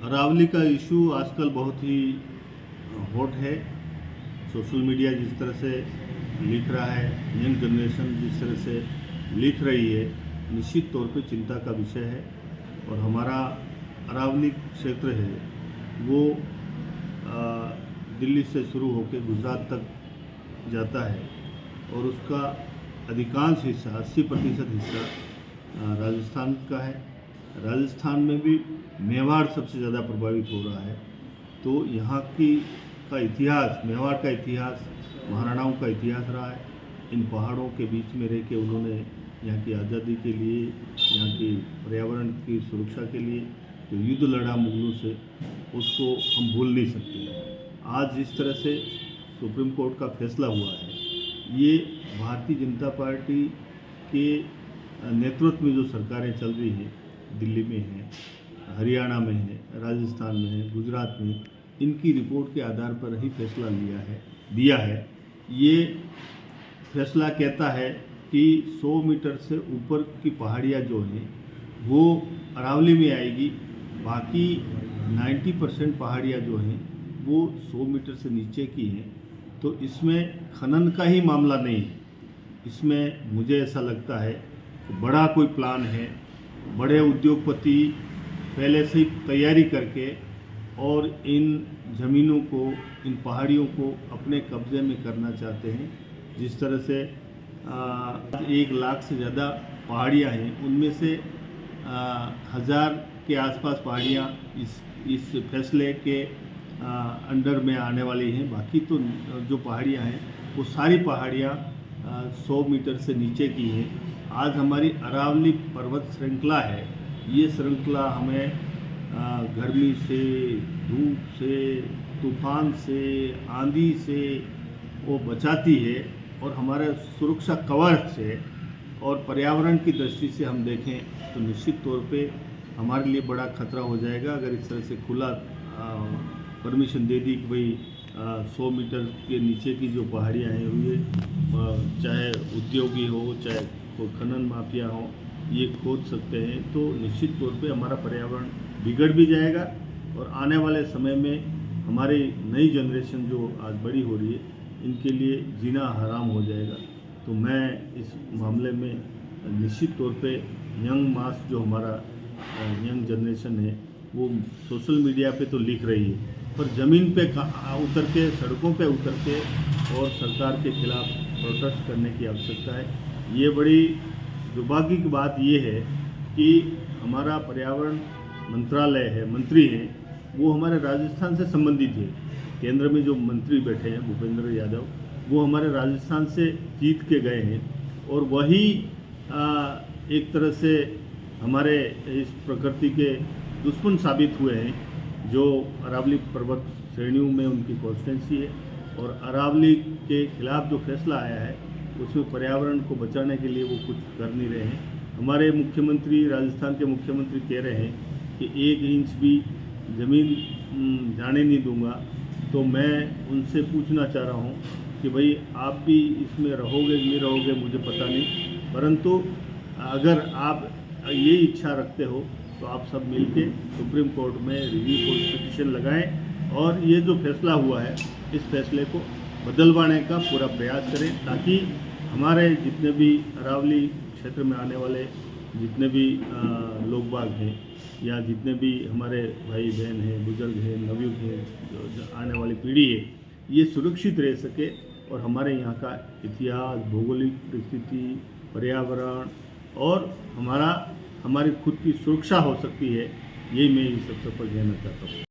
अरावली का इशू आजकल बहुत ही हॉट है। सोशल मीडिया जिस तरह से लिख रहा है, यंग जनरेशन जिस तरह से लिख रही है, निश्चित तौर पे चिंता का विषय है। और हमारा अरावली क्षेत्र है वो दिल्ली से शुरू होकर गुजरात तक जाता है और उसका अधिकांश हिस्सा 80% हिस्सा राजस्थान का है। राजस्थान में भी मेवाड़ सबसे ज़्यादा प्रभावित हो रहा है। तो यहाँ का इतिहास, मेवाड़ का इतिहास महाराणाओं का इतिहास रहा है। इन पहाड़ों के बीच में रह के उन्होंने यहाँ की आज़ादी के लिए, यहाँ की पर्यावरण की सुरक्षा के लिए जो युद्ध लड़ा मुगलों से, उसको हम भूल नहीं सकते। आज जिस तरह से सुप्रीम कोर्ट का फैसला हुआ है, ये भारतीय जनता पार्टी के नेतृत्व में जो सरकारें चल रही हैं, दिल्ली में है, हरियाणा में है, राजस्थान में है, गुजरात में, इनकी रिपोर्ट के आधार पर ही फैसला दिया है। ये फैसला कहता है कि 100 मीटर से ऊपर की पहाड़ियाँ जो हैं वो अरावली में आएगी। बाकी 90% पहाड़ियाँ जो हैं वो 100 मीटर से नीचे की हैं। तो इसमें खनन का ही मामला नहीं है। इसमें मुझे ऐसा लगता है कि बड़ा कोई प्लान है, बड़े उद्योगपति पहले से ही तैयारी करके और इन ज़मीनों को, इन पहाड़ियों को अपने कब्ज़े में करना चाहते हैं। जिस तरह से 1 लाख से ज़्यादा पहाड़ियाँ हैं, उनमें से 1000 के आसपास पहाड़ियाँ इस फैसले के अंडर में आने वाली हैं। बाकी तो जो पहाड़ियाँ हैं वो सारी पहाड़ियाँ 100 मीटर से नीचे की हैं। आज हमारी अरावली पर्वत श्रृंखला है। ये श्रृंखला हमें गर्मी से, धूप से, तूफान से, आंधी से वो बचाती है और हमारे सुरक्षा कवच से। और पर्यावरण की दृष्टि से हम देखें तो निश्चित तौर पे हमारे लिए बड़ा खतरा हो जाएगा अगर इस तरह से खुला परमिशन दे दी कि भाई 100 मीटर के नीचे की जो पहाड़ियाँ हैं ये चाहे उद्योगी हो, चाहे कोई खनन माफिया हो, ये खोद सकते हैं। तो निश्चित तौर पे हमारा पर्यावरण बिगड़ भी जाएगा और आने वाले समय में हमारी नई जनरेशन जो आज बड़ी हो रही है, इनके लिए जीना हराम हो जाएगा। तो मैं इस मामले में निश्चित तौर पे यंग मास जो हमारा यंग जनरेशन है वो सोशल मीडिया पे तो लिख रही है, पर ज़मीन पे उतर के, सड़कों पे उतर के और सरकार के खिलाफ प्रोटेस्ट करने की आवश्यकता है। ये बड़ी दुर्भाग्य की बात ये है कि हमारा पर्यावरण मंत्रालय है, मंत्री हैं, वो हमारे राजस्थान से संबंधित है। केंद्र में जो मंत्री बैठे हैं भूपेंद्र यादव, वो हमारे राजस्थान से जीत के गए हैं और वही एक तरह से हमारे इस प्रकृति के दुश्मन साबित हुए हैं। जो अरावली पर्वत श्रेणियों में उनकी कॉन्स्टिट्यूंसी है और अरावली के खिलाफ जो फैसला आया है उसमें पर्यावरण को बचाने के लिए वो कुछ कर नहीं रहे हैं। हमारे मुख्यमंत्री, राजस्थान के मुख्यमंत्री कह रहे हैं कि 1 इंच भी ज़मीन जाने नहीं दूंगा। तो मैं उनसे पूछना चाह रहा हूँ कि भाई आप भी इसमें रहोगे नहीं रहोगे मुझे पता नहीं, परंतु अगर आप ये इच्छा रखते हो तो आप सब मिलके सुप्रीम कोर्ट में रिव्यू पिटीशन लगाएं और ये जो फैसला हुआ है इस फैसले को बदलवाने का पूरा प्रयास करें, ताकि हमारे जितने भी अरावली क्षेत्र में आने वाले जितने भी लोग बाग हैं या जितने भी हमारे भाई बहन हैं, बुजुर्ग हैं, नवयुवक हैं, जो आने वाली पीढ़ी है, ये सुरक्षित रह सके और हमारे यहाँ का इतिहास, भौगोलिक परिस्थिति, पर्यावरण और हमारी खुद की सुरक्षा हो सकती है। यही मैं इस अवसर पर कहना चाहता हूँ।